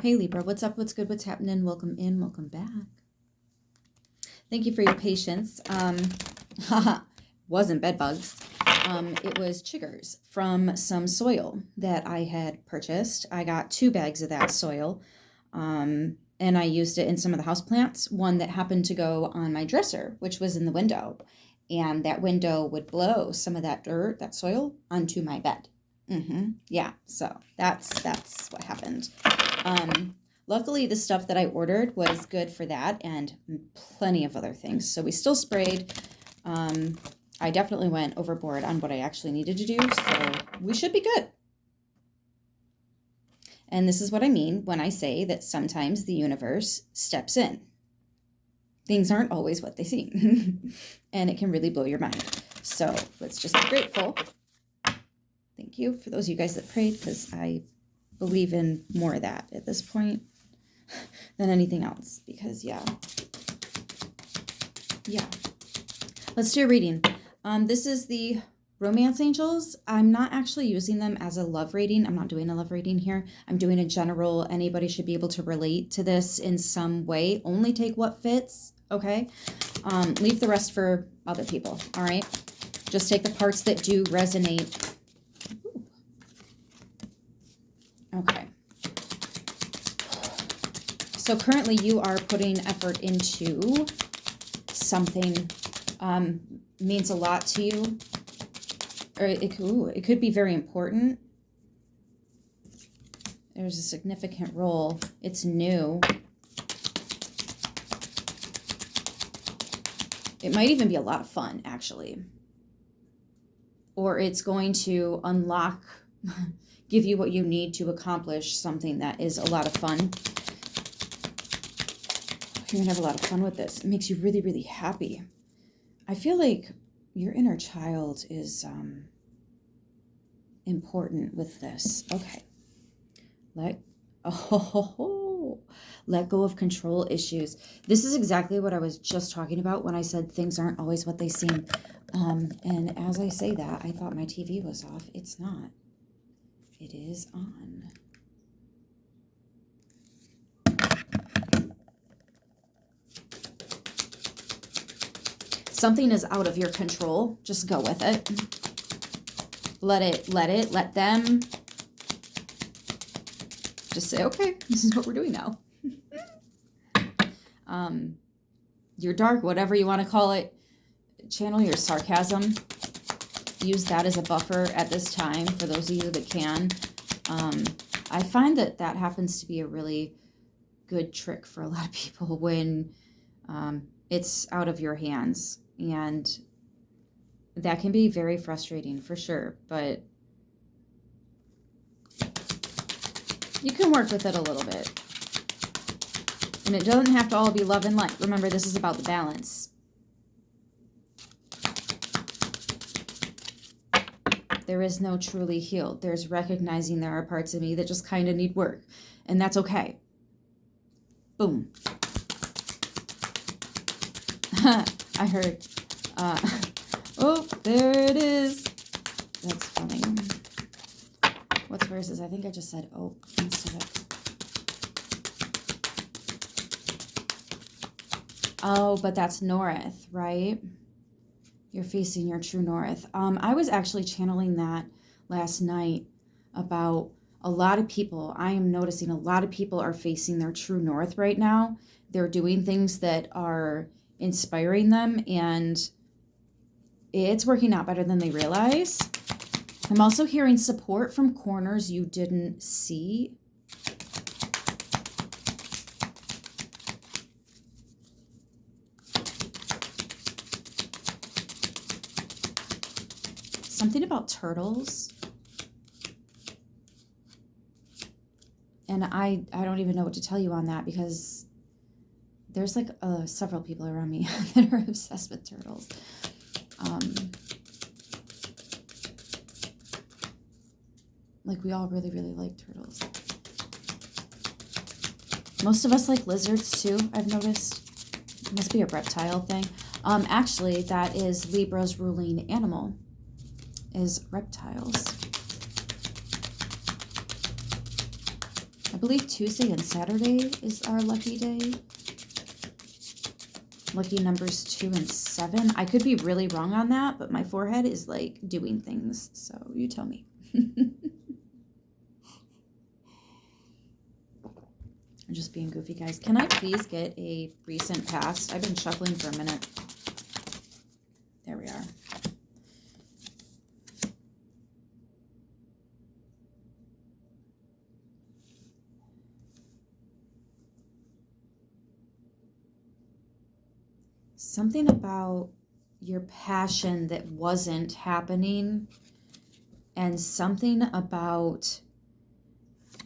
Hey Libra, what's up? What's good? What's happening? Welcome in, welcome back. Thank you for your patience. Wasn't bed bugs. It was chiggers from some soil that I had purchased. I got 2 bags of that soil, and I used it in some of the houseplants. One that happened to go on my dresser, which was in the window, and that window would blow some of that dirt, that soil, onto my bed. Yeah, so that's what happened. Luckily, the stuff that I ordered was good for that and plenty of other things. So we still sprayed. I definitely went overboard on what I actually needed to do, so we should be good. And this is what I mean when I say that sometimes the universe steps in. Things aren't always what they seem, and it can really blow your mind. So let's just be grateful. Thank you for those of you guys that prayed, because I believe in more of that at this point than anything else, because yeah. Let's do a reading. This is the romance angels. I'm not actually using them as a love reading. I'm not doing a love reading here. I'm doing a general. Anybody should be able to relate to this in some way. Only take what fits, okay? Leave the rest for other people, all right? Just take the parts that do resonate. Ooh. Okay. So currently you are putting effort into something means a lot to you, or it could be very important. There's a significant role. It's new. It might even be a lot of fun, actually. Or it's going to unlock, give you what you need to accomplish something that is a lot of fun. You're going to have a lot of fun with this. It makes you really, really happy. I feel like your inner child is important with this. Okay. Let go of control issues. This is exactly what I was just talking about when I said things aren't always what they seem. And as I say that, I thought my TV was off. It's not. It is on. Something is out of your control. Just go with it. Let them. Just say, okay, this is what we're doing now. Your dark, whatever you want to call it, channel your sarcasm. Use that as a buffer at this time for those of you that can. I find that happens to be a really good trick for a lot of people when it's out of your hands. And that can be very frustrating for sure, but you can work with it a little bit. And it doesn't have to all be love and light. Remember, this is about the balance. There is no truly healed. There's recognizing there are parts of me that just kind of need work. And that's okay. Boom. I heard, oh, there it is. That's funny. What's worse is I think I just said, oh, instead of. Oh, but that's north, right? You're facing your true north. I was actually channeling that last night about a lot of people. I am noticing a lot of people are facing their true north right now. They're doing things that are inspiring them, and it's working out better than they realize. I'm also hearing support from corners you didn't see. Something about turtles. And I don't even know what to tell you on that, because there's like several people around me that are obsessed with turtles. Like we all really, really like turtles. Most of us like lizards too, I've noticed. It must be a reptile thing. Actually, that is Libra's ruling animal, is reptiles. I believe Tuesday and Saturday is our lucky day. Lucky numbers 2 and 7. I could be really wrong on that, but my forehead is like doing things. So you tell me. I'm just being goofy, guys. Can I please get a recent past? I've been shuffling for a minute. There we are. Something about your passion that wasn't happening, and something about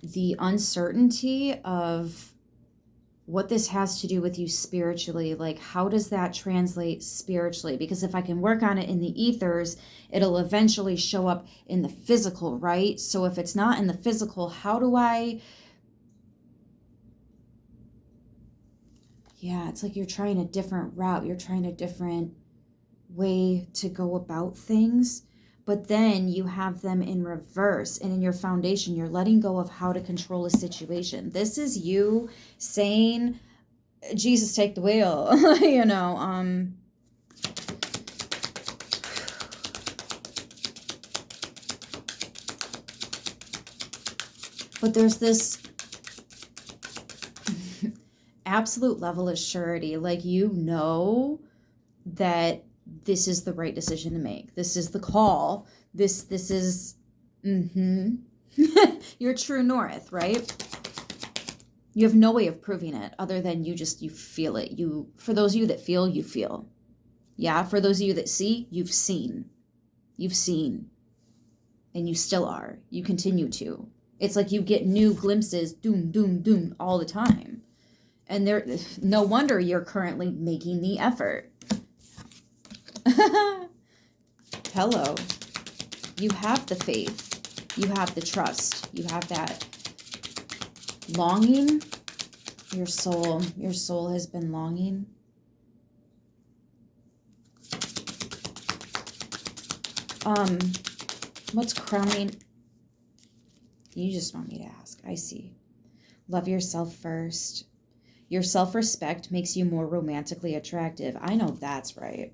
the uncertainty of what this has to do with you spiritually. Like, how does that translate spiritually? Because if I can work on it in the ethers, it'll eventually show up in the physical, right? So if it's not in the physical, how do I... Yeah, it's like you're trying a different route. You're trying a different way to go about things. But then you have them in reverse. And in your foundation, you're letting go of how to control a situation. This is you saying, Jesus, take the wheel. You know, but there's this absolute level of surety. Like, you know that this is the right decision to make. This is the call. This is your true north, right? You have no way of proving it other than you feel it. For those of you that feel, you feel. Yeah, for those of you that see, you've seen. You've seen. And you still are. You continue to. It's like you get new glimpses, doom, doom, doom, all the time. And no wonder you're currently making the effort. Hello. You have the faith. You have the trust. You have that longing. Your soul has been longing. What's crowning? You just want me to ask. I see. Love yourself first. Your self-respect makes you more romantically attractive. I know that's right.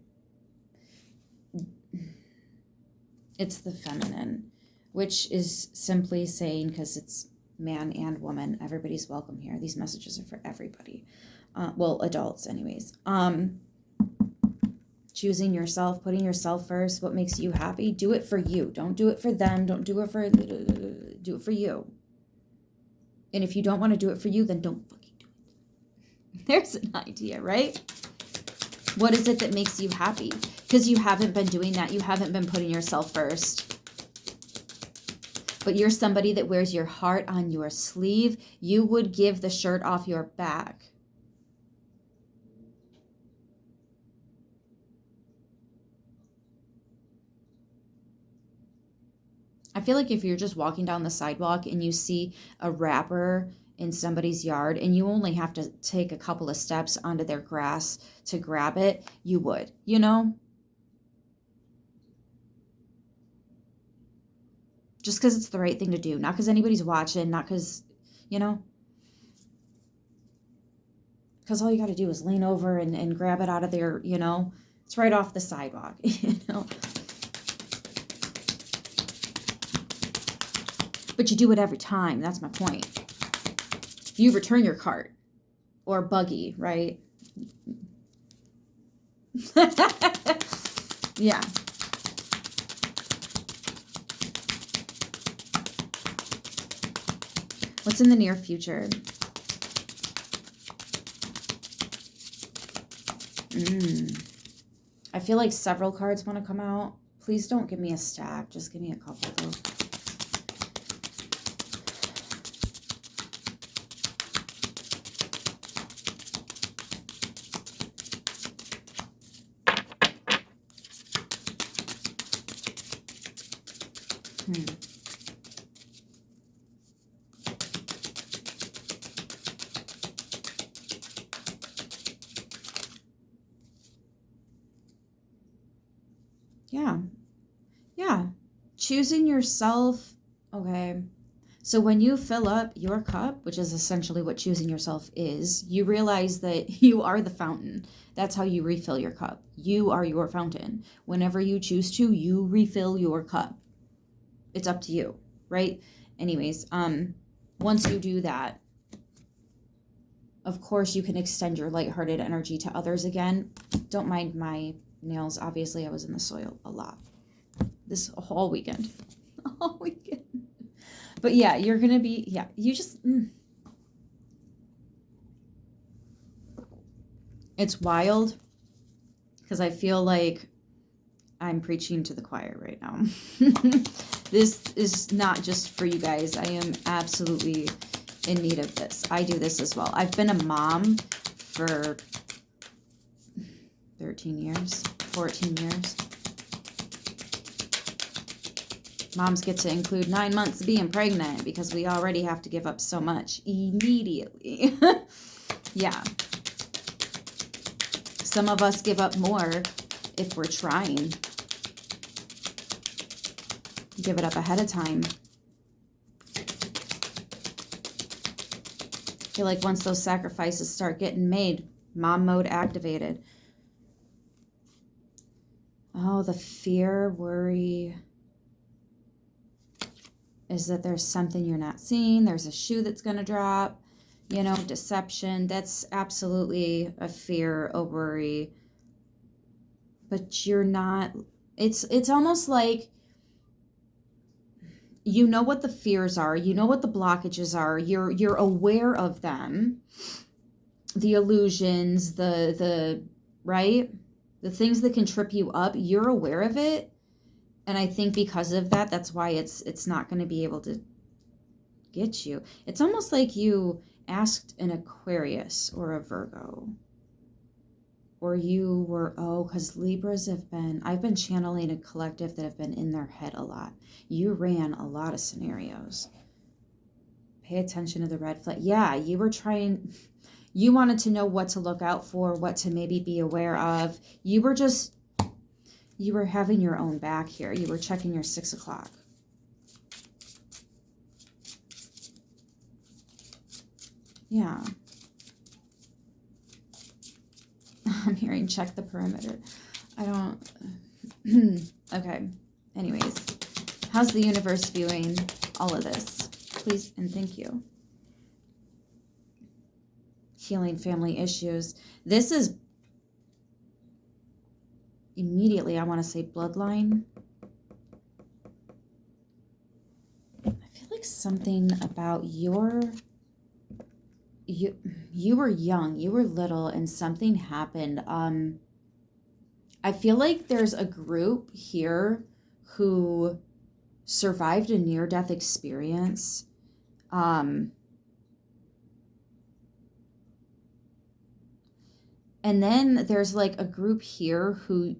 It's the feminine, which is simply saying, because it's man and woman, everybody's welcome here. These messages are for everybody. Well, adults anyways. Choosing yourself, putting yourself first, what makes you happy, do it for you. Don't do it for them. Don't do it for, do it for you. And if you don't want to do it for you, then don't fucking do it. There's an idea, right? What is it that makes you happy? Because you haven't been doing that. You haven't been putting yourself first. But you're somebody that wears your heart on your sleeve. You would give the shirt off your back. I feel like if you're just walking down the sidewalk and you see a wrapper in somebody's yard and you only have to take a couple of steps onto their grass to grab it, you would, you know? Just because it's the right thing to do. Not because anybody's watching, not because, you know? Because all you got to do is lean over and grab it out of their, you know? It's right off the sidewalk, you know? But you do it every time. That's my point. You return your cart or buggy, right? Yeah. What's in the near future? I feel like several cards want to come out. Please don't give me a stack. Just give me a couple, though. Yeah. Choosing yourself. Okay. So when you fill up your cup, which is essentially what choosing yourself is, you realize that you are the fountain. That's how you refill your cup. You are your fountain. Whenever you choose to, you refill your cup. It's up to you, right? Anyways, once you do that, of course, you can extend your lighthearted energy to others again. Don't mind my nails. Obviously, I was in the soil a lot this whole weekend. All weekend. But yeah, you're going to be, yeah, you just, it's wild because I feel like I'm preaching to the choir right now. This is not just for you guys. I am absolutely in need of this. I do this as well. I've been a mom for 13 years, 14 years. Moms get to include 9 months of being pregnant because we already have to give up so much immediately. Yeah. Some of us give up more if we're trying. Give it up ahead of time. I feel like once those sacrifices start getting made, mom mode activated. Oh, the fear, worry is that there's something you're not seeing. There's a shoe that's going to drop, you know, deception. That's absolutely a fear, a worry. But you're not, it's almost like you know what the fears are, you know what the blockages are, you're aware of them, the illusions, the right, the things that can trip you up, you're aware of it. And I think because of that, that's why it's not going to be able to get you. It's almost like you asked an Aquarius or a Virgo, or you were, because Libras I've been channeling a collective that have been in their head a lot. You ran a lot of scenarios. Pay attention to the red flag. Yeah, you were trying, you wanted to know what to look out for, what to maybe be aware of. You were having your own back here. You were checking your 6 o'clock. Yeah. I'm hearing check the perimeter. I don't... Okay. Anyways. How's the universe viewing all of this? Please and thank you. Healing family issues. This is... Immediately, I want to say bloodline. I feel like something about you were young, you were little, and something happened. I feel like there's a group here who survived a near-death experience. And then there's like a group here who,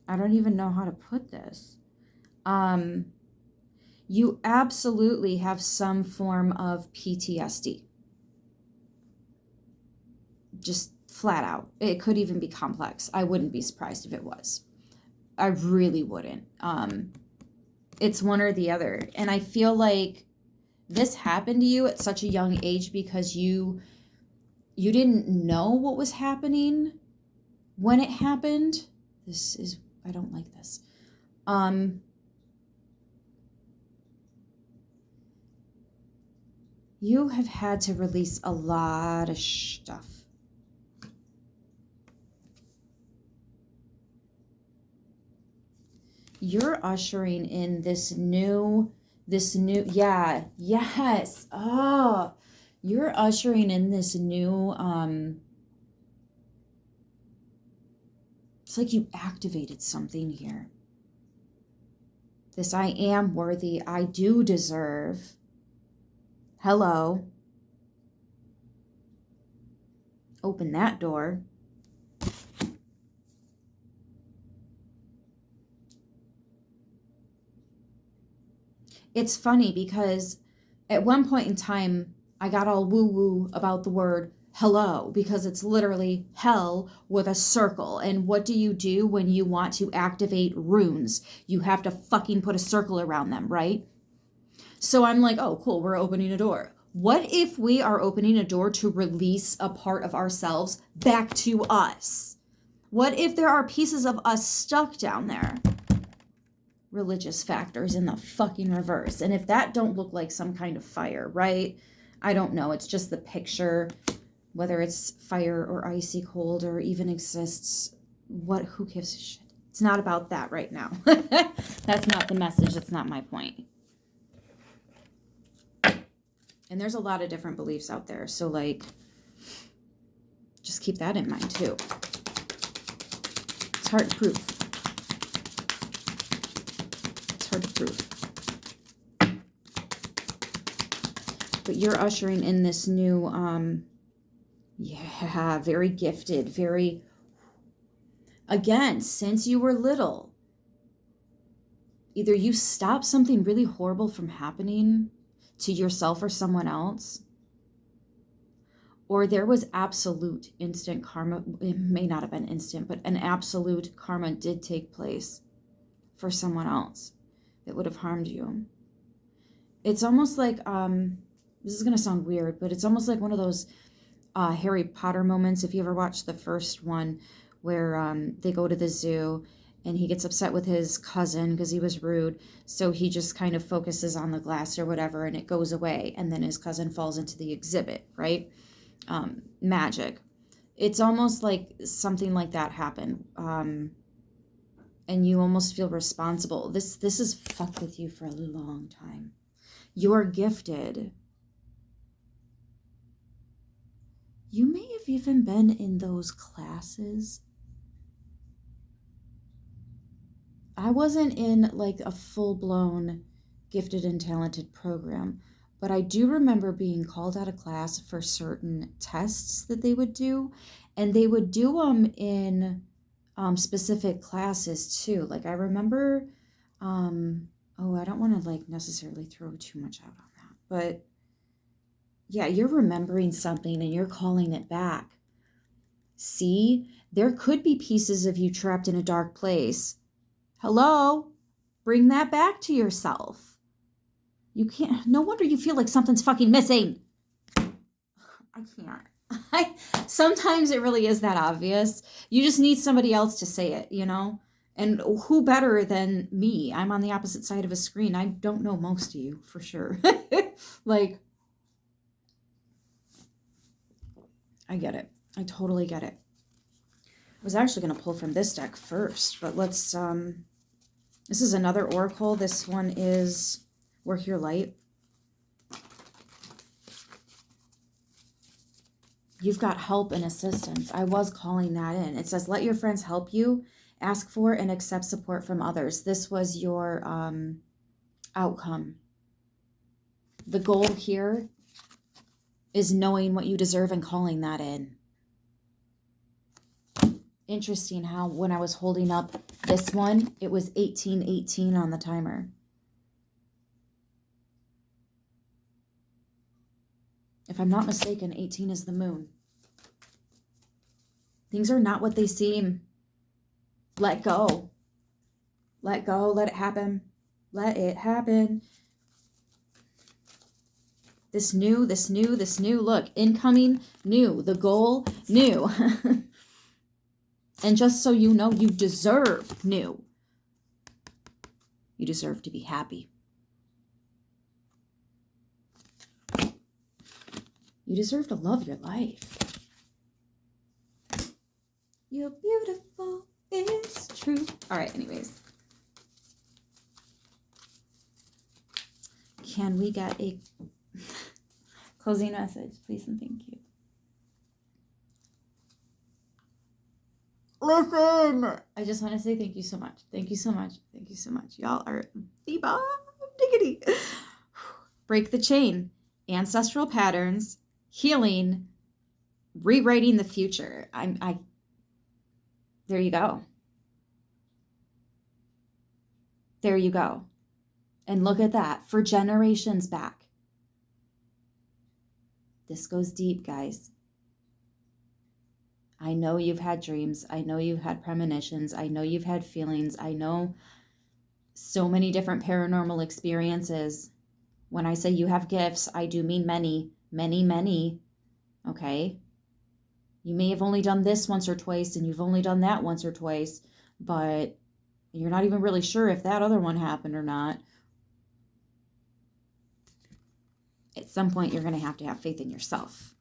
I don't even know how to put this. You absolutely have some form of PTSD. Just flat out. It could even be complex. I wouldn't be surprised if it was. I really wouldn't. It's one or the other. And I feel like this happened to you at such a young age because you didn't know what was happening when it happened. I don't like this. You have had to release a lot of stuff. You're ushering in this new, yeah, yes. Oh, you're ushering in this new, it's like you activated something here. This I am worthy, I do deserve. Hello. Open that door. It's funny because at one point in time, I got all woo-woo about the word Hello, because it's literally hell with a circle. And what do you do when you want to activate runes? You have to fucking put a circle around them, right? So I'm like, oh, cool, we're opening a door. What if we are opening a door to release a part of ourselves back to us? What if there are pieces of us stuck down there? Religious factors in the fucking reverse. And if that don't look like some kind of fire, right? I don't know. It's just the picture. Whether it's fire or icy cold or even exists, who gives a shit? It's not about that right now. That's not the message. That's not my point. And there's a lot of different beliefs out there. So, like, just keep that in mind, too. It's hard to prove. It's hard to prove. But you're ushering in this new, yeah, very gifted, very, again, since you were little, either you stopped something really horrible from happening to yourself or someone else, or there was absolute instant karma. It may not have been instant, but an absolute karma did take place for someone else that would have harmed you. It's almost like, this is going to sound weird, but it's almost like one of those Harry Potter moments, if you ever watched the first one, where they go to the zoo and he gets upset with his cousin because he was rude, so he just kind of focuses on the glass or whatever and it goes away, and then his cousin falls into the exhibit, right? Magic. It's almost like something like that happened, and you almost feel responsible. This has fucked with you for a long time. You're gifted. You may have even been in those classes. I wasn't in like a full-blown gifted and talented program, but I do remember being called out of class for certain tests that they would do, and they would do them in specific classes too. Like I remember, I don't want to like necessarily throw too much out on that, but yeah, you're remembering something and you're calling it back. See, there could be pieces of you trapped in a dark place. Hello, bring that back to yourself. You can't, no wonder you feel like something's fucking missing. I can't. Sometimes it really is that obvious. You just need somebody else to say it, you know? And who better than me? I'm on the opposite side of a screen. I don't know most of you, for sure. Like, I get it. I totally get it. I was actually going to pull from this deck first, but let's, this is another oracle. This one is Work Your Light. You've got help and assistance. I was calling that in. It says, let your friends help you, ask for and accept support from others. This was your outcome. The goal here is knowing what you deserve and calling that in. Interesting how when I was holding up this one, it was 1818 on the timer. If I'm not mistaken, 18 is the moon. Things are not what they seem. Let go. Let go. Let it happen. Let it happen. This new, look, incoming, new, the goal, new. And just so you know, you deserve new. You deserve to be happy. You deserve to love your life. You're beautiful, it's true. All right, anyways. Can we get a closing message, please and thank you? Listen, I just want to say thank you so much. Thank you so much. Thank you so much. Y'all are the bomb. Diggity. Break the chain. Ancestral patterns. Healing. Rewriting the future. There you go. There you go. And look at that. For generations back. This goes deep, guys. I know you've had dreams. I know you've had premonitions. I know you've had feelings. I know so many different paranormal experiences. When I say you have gifts, I do mean many, many, many. Okay? You may have only done this once or twice, and you've only done that once or twice, but you're not even really sure if that other one happened or not. At some point, you're going to have faith in yourself.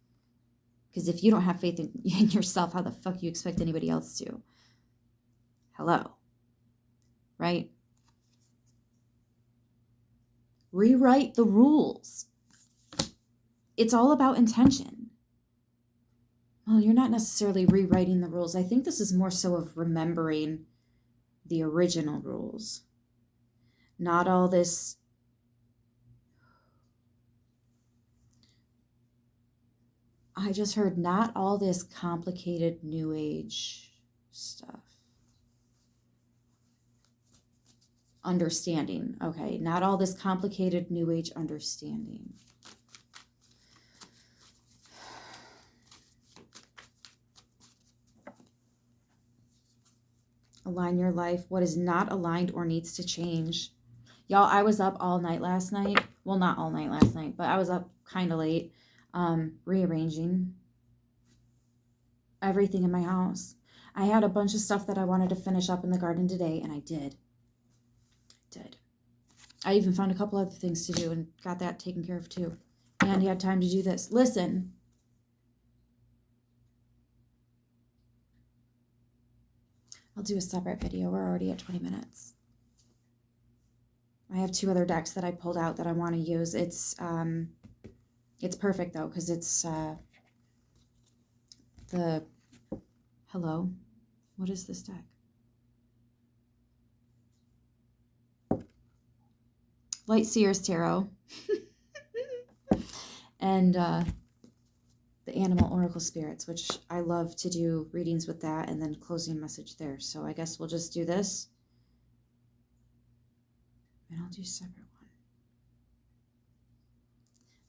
Because if you don't have faith in yourself, how the fuck you expect anybody else to? Hello. Right? Rewrite the rules. It's all about intention. Well, you're not necessarily rewriting the rules. I think this is more so of remembering the original rules. Not all this I just heard not all this complicated new age stuff. Understanding. Okay, not all this complicated new age understanding. Align your life. What is not aligned or needs to change. Y'all, I was up all night last night. Well, not all night last night, but I was up kind of late, rearranging everything in my house. I had a bunch of stuff that I wanted to finish up in the garden today, and I did. I even found a couple other things to do and got that taken care of too. And had time to do this. Listen. I'll do a separate video. We're already at 20 minutes. I have 2 other decks that I pulled out that I want to use. It's perfect though, because it's hello. What is this deck? Light Seers Tarot. And the Animal Oracle Spirits, which I love to do readings with that and then closing message there. So I guess we'll just do this. And I'll do a separate one.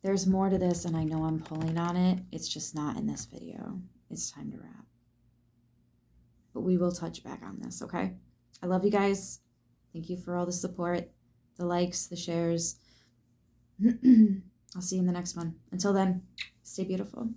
There's more to this, and I know I'm pulling on it. It's just not in this video. It's time to wrap. But we will touch back on this, okay? I love you guys. Thank you for all the support, the likes, the shares. I'll see you in the next one. Until then, stay beautiful.